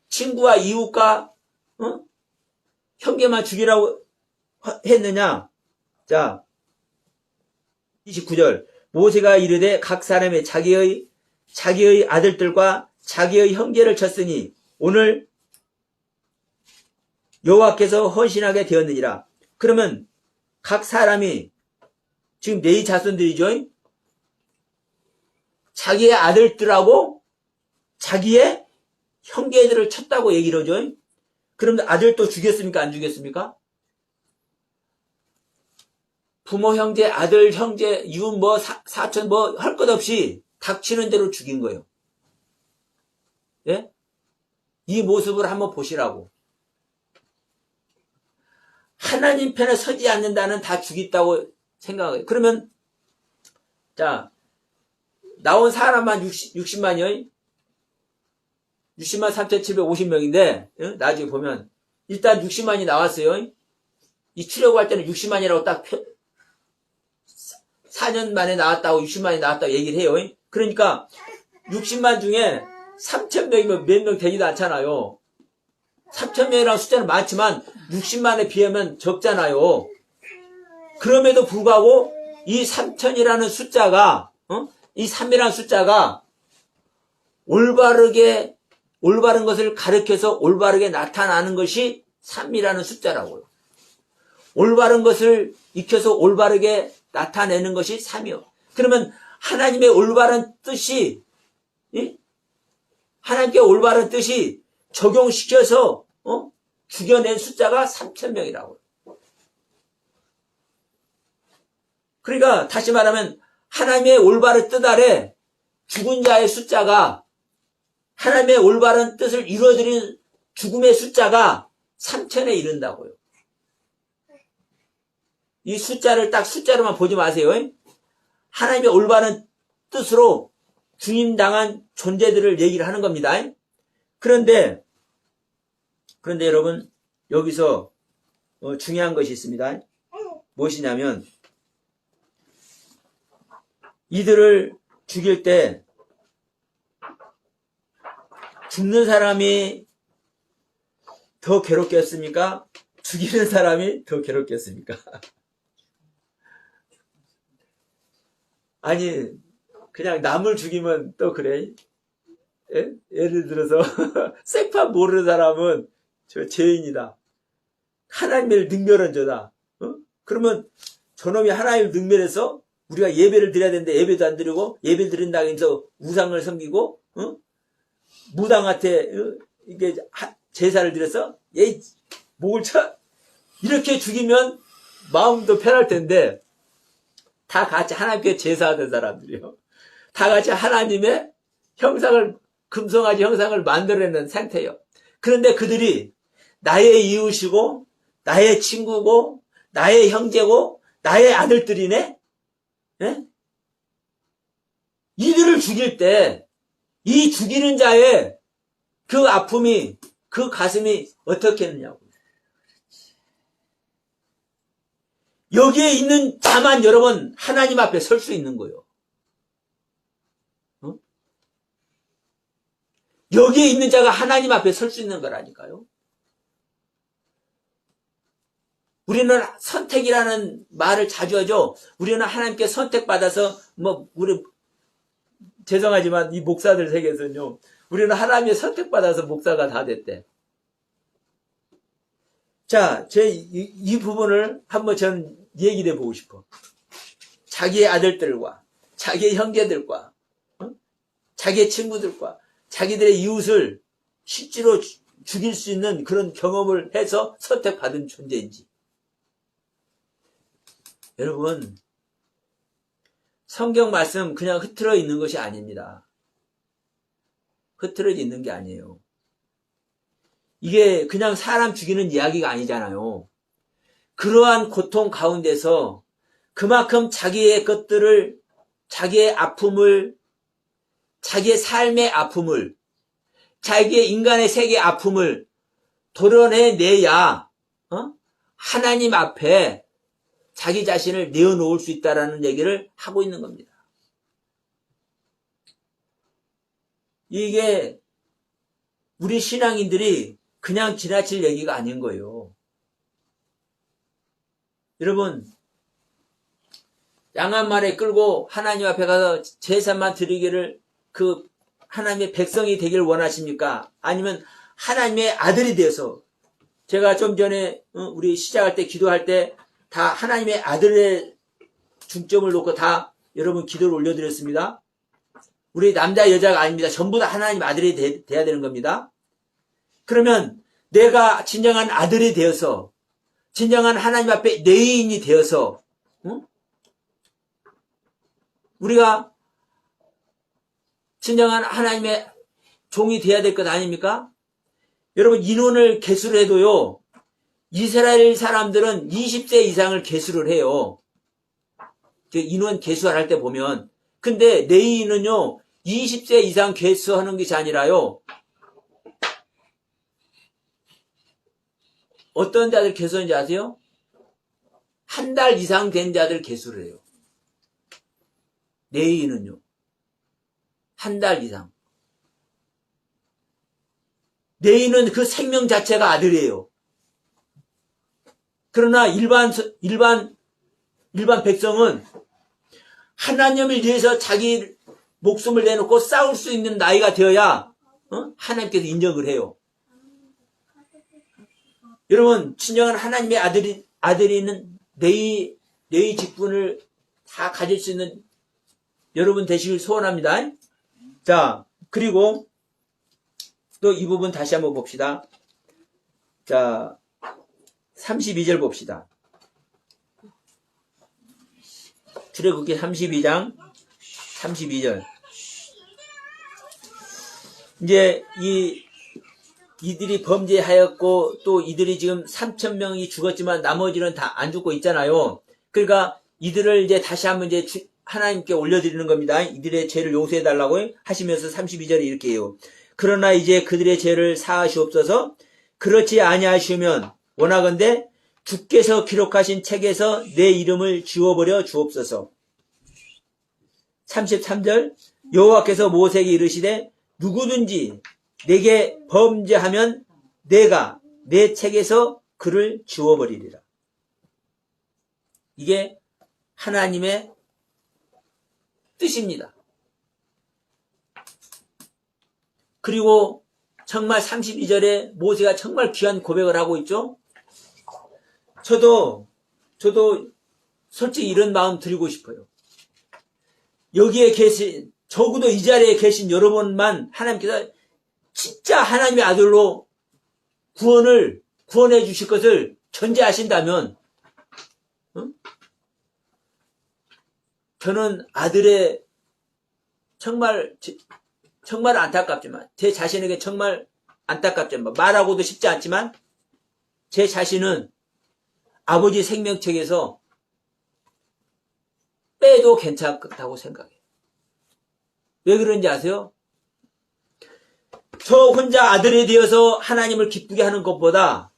친구와 이웃과 형제만 죽이라고 했느냐? 자, 29절. 모세가 이르되 각 사람의 자기의 아들들과 자기의 형제를 쳤으니 오늘 여호와께서 헌신하게 되었느니라. 그러면 각 사람이 지금 네 자손들이죠. 자기의 아들들하고 자기의 형제들을 쳤다고 얘기를 하죠. 그럼 아들도 죽였습니까? 안 죽였습니까? 부모, 형제, 아들, 형제, 이웃, 사촌, 할 것 없이 닥치는 대로 죽인 거예요. 예? 이 모습을 한번 보시라고. 하나님 편에 서지 않는다는 다 죽였다고 생각해요. 그러면, 자, 나온 사람만 60만이요. 60만 3,750명인데, 나중에 보면, 일단 60만이 나왔어요. 이 출애굽할 때는 60만이라고 딱 4년 만에 나왔다고 60만이 나왔다고 얘기를 해요. 그러니까 60만 중에 3,000명이면 몇 명 되지도 않잖아요. 3,000명이라는 숫자는 많지만 60만에 비하면 적잖아요. 그럼에도 불구하고 이 3,000이라는 숫자가, 이 3이라는 숫자가 올바른 것을 가르쳐서 올바르게 나타나는 것이 3이라는 숫자라고요. 올바른 것을 익혀서 올바르게 나타내는 것이 3이요. 그러면 하나님의 올바른 뜻이, 하나님께 올바른 뜻이 적용시켜서 죽여낸 숫자가 3,000명이라고요. 그러니까 다시 말하면 하나님의 올바른 뜻 아래 죽은 자의 숫자가 하나님의 올바른 뜻을 이루어드리는 죽음의 숫자가 3천에 이른다고요. 이 숫자를 딱 숫자로만 보지 마세요. 하나님의 올바른 뜻으로 죽임당한 존재들을 얘기를 하는 겁니다. 그런데 여러분, 여기서 중요한 것이 있습니다. 무엇이냐면, 이들을 죽일 때 죽는 사람이 더 괴롭겠습니까? 죽이는 사람이 더 괴롭겠습니까? 아니, 그냥 남을 죽이면 또 그래. 예? 예를 들어서 생판 모르는 사람은 저 죄인이다. 하나님의 능멸은 저다. 그러면 저놈이 하나님을 능멸해서 우리가 예배를 드려야 되는데 예배도 안 드리고, 예배를 드린다고 해서 우상을 섬기고, 무당한테 이게 제사를 드려서 얘 목을 쳐 이렇게 죽이면 마음도 편할 텐데, 다 같이 하나님께 제사하던 사람들이요. 다 같이 하나님의 형상을, 금송아지 형상을 만들어내는 상태예요. 그런데 그들이 나의 이웃이고, 나의 친구고, 나의 형제고, 나의 아들들이네? 예? 이들을 죽일 때, 이 죽이는 자의 그 아픔이, 그 가슴이 어떻게 했느냐고. 여기에 있는 자만 여러분, 하나님 앞에 설 수 있는 거예요. 여기에 있는 자가 하나님 앞에 설 수 있는 거라니까요. 우리는 선택이라는 말을 자주 하죠. 우리는 하나님께 선택받아서, 우리, 죄송하지만 이 목사들 세계에서는요, 우리는 하나님의 선택받아서 목사가 다 됐대. 자, 이 부분을 한번 저는 얘기를 해보고 싶어. 자기의 아들들과, 자기의 형제들과, 자기의 친구들과, 자기들의 이웃을 실제로 죽일 수 있는 그런 경험을 해서 선택받은 존재인지. 여러분, 성경 말씀 그냥 흐트러 있는 것이 아닙니다. 흐트러 있는 게 아니에요. 이게 그냥 사람 죽이는 이야기가 아니잖아요. 그러한 고통 가운데서 그만큼 자기의 것들을, 자기의 아픔을, 자기의 삶의 아픔을, 자기의 인간의 세계의 아픔을 도려내내야 하나님 앞에 자기 자신을 내어놓을 수 있다라는 얘기를 하고 있는 겁니다. 이게 우리 신앙인들이 그냥 지나칠 얘기가 아닌 거예요. 여러분, 양 한 마리 끌고 하나님 앞에 가서 제사만 드리기를 그 하나님의 백성이 되길 원하십니까? 아니면 하나님의 아들이 되어서, 제가 좀 전에 우리 시작할 때 기도할 때 다 하나님의 아들의 중점을 놓고 다 여러분 기도를 올려드렸습니다. 우리 남자 여자가 아닙니다. 전부 다 하나님 아들이 돼야 되는 겁니다. 그러면 내가 진정한 아들이 되어서, 진정한 하나님 앞에 내인이 되어서, 우리가 진정한 하나님의 종이 돼야 될 것 아닙니까? 여러분, 인원을 개수를 해도요, 이스라엘 사람들은 20세 이상을 개수를 해요. 인원 개수할 때 보면. 근데 레위인은요, 20세 이상 개수하는 것이 아니라요, 어떤 자들 개수하는지 아세요? 한 달 이상 된 자들 개수를 해요. 레위인은요, 한 달 이상. 레위인은 그 생명 자체가 아들이에요. 그러나 일반 백성은 하나님을 위해서 자기 목숨을 내놓고 싸울 수 있는 나이가 되어야 하나님께서 인정을 해요. 여러분, 진정한 하나님의 아들이는 레위 직분을 다 가질 수 있는 여러분 되시길 소원합니다. 자, 그리고 또 이 부분 다시 한번 봅시다. 자, 32절 봅시다. 출애굽기 32장 32절. 이제 이들이 범죄하였고 또 이들이 지금 3,000명이 죽었지만 나머지는 다 안 죽고 있잖아요. 그러니까 이들을 이제 다시 한번 이제 하나님께 올려드리는 겁니다. 이들의 죄를 용서해달라고 하시면서 32절에 이렇게 해요. 그러나 이제 그들의 죄를 사하시옵소서. 그렇지 아니하시면 원하건대 주께서 기록하신 책에서 내 이름을 지워버려 주옵소서. 33절 여호와께서 모세에게 이르시되 누구든지 내게 범죄하면 내가 내 책에서 그를 지워버리리라. 이게 하나님의 뜻입니다. 그리고 정말 32절에 모세가 정말 귀한 고백을 하고 있죠. 저도 솔직히 이런 마음 드리고 싶어요. 여기에 계신, 적어도 이 자리에 계신 여러분만 하나님께서 진짜 하나님의 아들로 구원해 주실 것을 전제하신다면, 저는 아들의 정말 안타깝지만, 제 자신에게 정말 안타깝지만, 말하고도 쉽지 않지만, 제 자신은 아버지 생명책에서 빼도 괜찮다고 생각해요. 왜 그런지 아세요? 저 혼자 아들이 되어서 하나님을 기쁘게 하는 것보다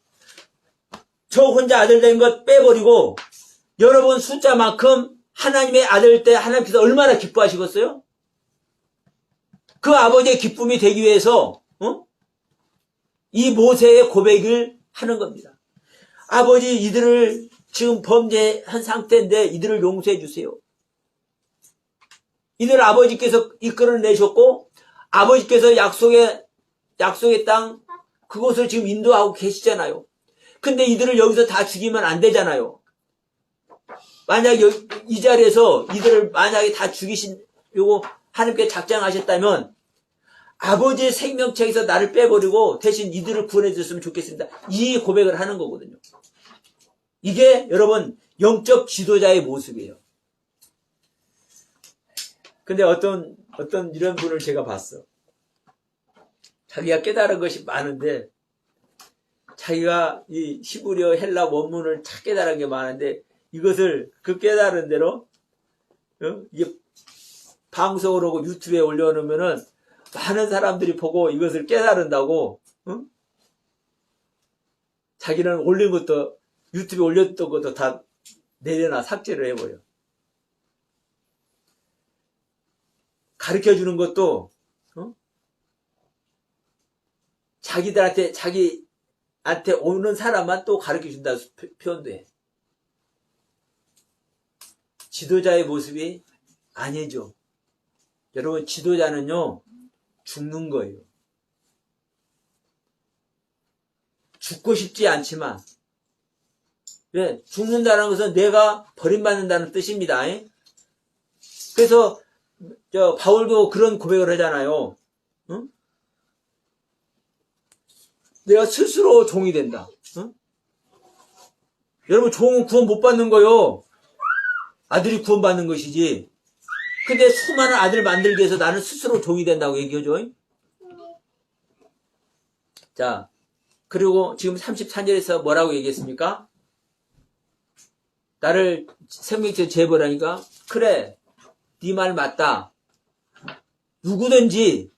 저 혼자 아들 된 것 빼버리고 여러분 숫자만큼 하나님의 아들 때 하나님께서 얼마나 기뻐하시겠어요? 그 아버지의 기쁨이 되기 위해서 이 모세의 고백을 하는 겁니다. 아버지, 이들을 지금 범죄한 상태인데 이들을 용서해 주세요. 이들 아버지께서 이끌어내셨고 아버지께서 약속의 땅 그곳을 지금 인도하고 계시잖아요. 근데 이들을 여기서 다 죽이면 안 되잖아요. 만약 이 자리에서 이들을 만약에 다 죽이시려고 하나님께 작정하셨다면 아버지의 생명책에서 나를 빼버리고 대신 이들을 구원해 주셨으면 좋겠습니다. 이 고백을 하는 거거든요. 이게 여러분 영적 지도자의 모습이에요. 근데 어떤 이런 분을 제가 봤어. 자기가 깨달은 것이 많은데 자기가 이 히브리어 헬라 원문을 다 깨달은 게 많은데 이것을 그 깨달은 대로 이게 방송을 하고 유튜브에 올려놓으면은 많은 사람들이 보고 이것을 깨달은다고 자기는 올린 것도 유튜브에 올렸던 것도 다 내려놔 삭제를 해버려. 가르쳐주는 것도 자기한테 오는 사람만 또 가르쳐준다 표현도 해. 지도자의 모습이 아니죠. 여러분 지도자는요 죽는 거예요. 죽고 싶지 않지만 왜? 죽는다는 것은 내가 버림받는다는 뜻입니다. 그래서 바울도 그런 고백을 하잖아요. 응? 내가 스스로 종이 된다. 응? 여러분 종은 구원 못 받는 거요. 아들이 구원 받는 것이지. 근데 수많은 아들 만들기 위해서 나는 스스로 종이 된다고 얘기하죠. 자, 그리고 지금 34절에서 뭐라고 얘기했습니까? 나를 생명책 제보라니까? 그래, 네 말 맞다. 누구든지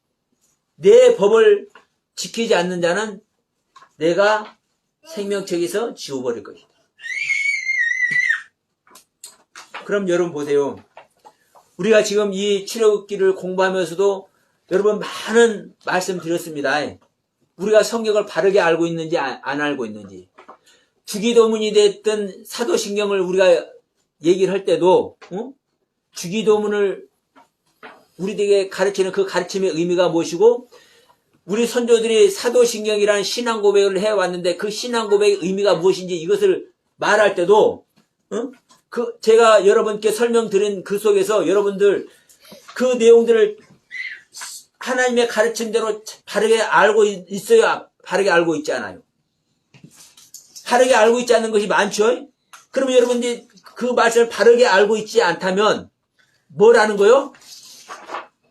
내 법을 지키지 않는 자는 내가 생명책에서 지워버릴 것이다. 그럼 여러분 보세요. 우리가 지금 이 출애굽기를 공부하면서도 여러분 많은 말씀 드렸습니다. 우리가 성경을 바르게 알고 있는지 안 알고 있는지. 주기도문이 됐든 사도신경을 우리가 얘기를 할 때도 주기도문을 우리에게 가르치는 그 가르침의 의미가 무엇이고 우리 선조들이 사도신경이라는 신앙고백을 해왔는데 그 신앙고백의 의미가 무엇인지 이것을 말할 때도 제가 여러분께 설명드린 그 속에서 여러분들 그 내용들을 하나님의 가르침대로 바르게 알고 있어야 바르게 알고 있지 않아요. 바르게 알고 있지 않는 것이 많죠. 그러면 여러분들이 그 말씀을 바르게 알고 있지 않다면 뭐라는 거요?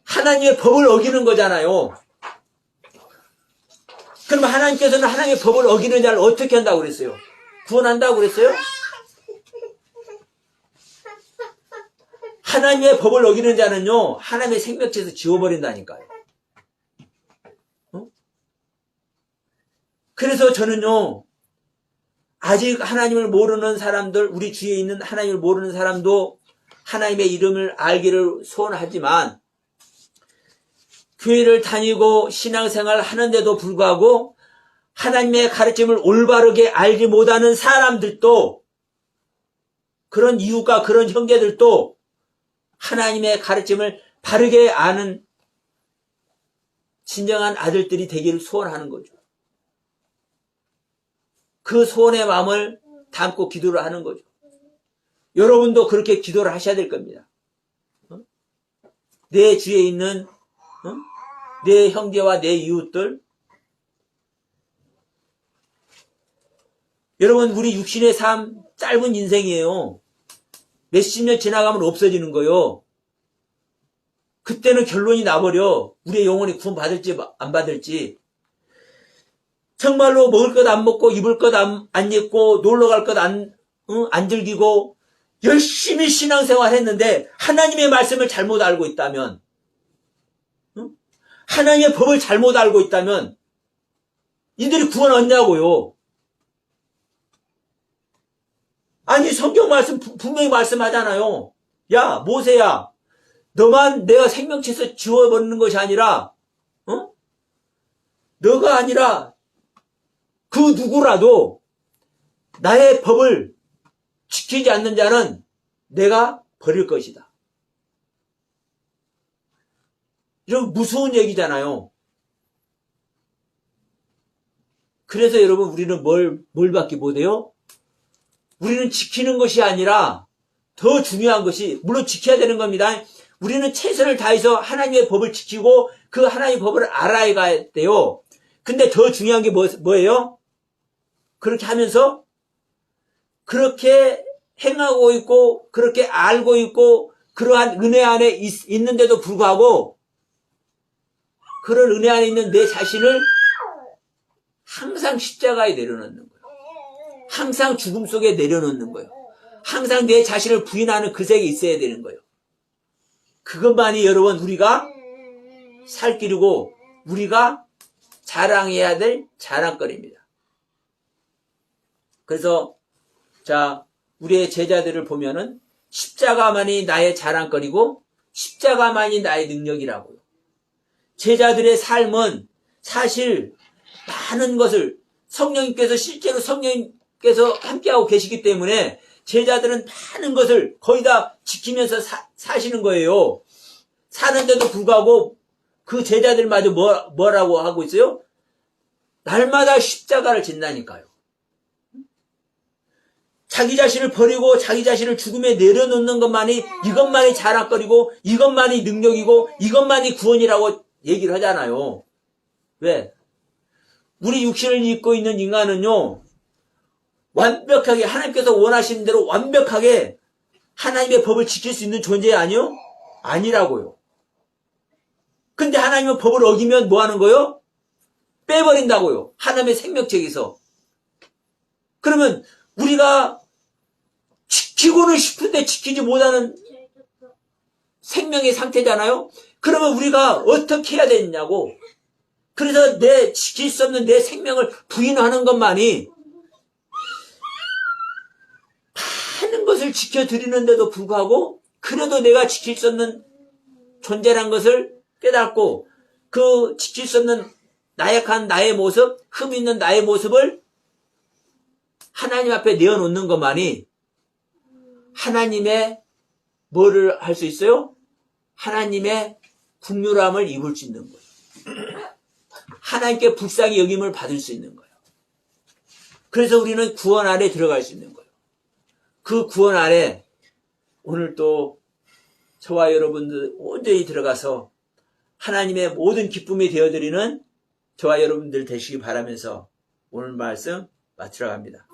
하나님의 법을 어기는 거잖아요. 그럼 하나님께서는 하나님의 법을 어기는 자를 어떻게 한다고 그랬어요? 구원한다고 그랬어요? 하나님의 법을 어기는 자는요, 하나님의 생명체에서 지워버린다니까요. 그래서 저는요, 아직 하나님을 모르는 사람들, 우리 주위에 있는 하나님을 모르는 사람도 하나님의 이름을 알기를 소원하지만, 교회를 다니고 신앙생활 하는데도 불구하고 하나님의 가르침을 올바르게 알지 못하는 사람들도, 그런 이웃과 그런 형제들도 하나님의 가르침을 바르게 아는 진정한 아들들이 되기를 소원하는 거죠. 그 소원의 마음을 담고 기도를 하는 거죠. 여러분도 그렇게 기도를 하셔야 될 겁니다. 내 주위에 있는 내 형제와 내 이웃들, 여러분, 우리 육신의 삶 짧은 인생이에요. 몇십 년 지나가면 없어지는 거요. 그때는 결론이 나버려. 우리의 영혼이 구원 받을지 안 받을지. 정말로 먹을 것 안 먹고 입을 것 안 입고 놀러 갈 것 안 즐기고 열심히 신앙생활 했는데 하나님의 말씀을 잘못 알고 있다면, 하나님의 법을 잘못 알고 있다면 이들이 구원 얻냐고요. 아니, 성경 말씀 분명히 말씀하잖아요. 야, 모세야, 너만 내가 생명체에서 지워버리는 것이 아니라 너가 아니라 그 누구라도 나의 법을 지키지 않는 자는 내가 버릴 것이다. 이런 무서운 얘기잖아요. 그래서 여러분, 우리는 뭘 받기 못해요? 우리는 지키는 것이 아니라 더 중요한 것이, 물론 지켜야 되는 겁니다. 우리는 최선을 다해서 하나님의 법을 지키고 그 하나님의 법을 알아야 돼요. 근데 더 중요한 게 뭐예요? 그렇게 하면서 그렇게 행하고 있고 그렇게 알고 있고 그러한 은혜 안에 있는데도 불구하고 그런 은혜 안에 있는 내 자신을 항상 십자가에 내려놓는 거예요. 항상 죽음 속에 내려놓는 거예요. 항상 내 자신을 부인하는 그 색이 있어야 되는 거예요. 그것만이 여러분 우리가 살 길이고 우리가 자랑해야 될 자랑거리입니다. 그래서 자, 우리의 제자들을 보면은 십자가만이 나의 자랑거리고 십자가만이 나의 능력이라고요. 제자들의 삶은 사실 많은 것을 성령님께서 실제로 성령님께서 함께하고 계시기 때문에 제자들은 많은 것을 거의 다 지키면서 사시는 거예요. 사는데도 불구하고 그 제자들마저 뭐라고 하고 있어요? 날마다 십자가를 진다니까요. 자기 자신을 버리고 자기 자신을 죽음에 내려놓는 것만이, 이것만이 자랑거리고 이것만이 능력이고 이것만이 구원이라고 얘기를 하잖아요. 왜? 우리 육신을 입고 있는 인간은요, 완벽하게 하나님께서 원하시는 대로 완벽하게 하나님의 법을 지킬 수 있는 존재 아니요? 아니라고요. 근데 하나님의 법을 어기면 뭐 하는 거요? 빼버린다고요. 하나님의 생명책에서. 그러면 우리가 지키고는 싶은데 지키지 못하는 생명의 상태잖아요. 그러면 우리가 어떻게 해야 되냐고. 그래서 지킬 수 없는 내 생명을 부인하는 것만이 많은 것을 지켜드리는데도 불구하고 그래도 내가 지킬 수 없는 존재란 것을 깨닫고 그 지킬 수 없는 나약한 나의 모습, 흠 있는 나의 모습을 하나님 앞에 내어놓는 것만이 하나님의 뭐를 할 수 있어요? 하나님의 긍휼함을 입을 수 있는 거예요. 하나님께 불쌍히 여김을 받을 수 있는 거예요. 그래서 우리는 구원 안에 들어갈 수 있는 거예요. 그 구원 안에 오늘 또 저와 여러분들 온전히 들어가서 하나님의 모든 기쁨이 되어드리는 저와 여러분들 되시기 바라면서 오늘 말씀 마치러 갑니다.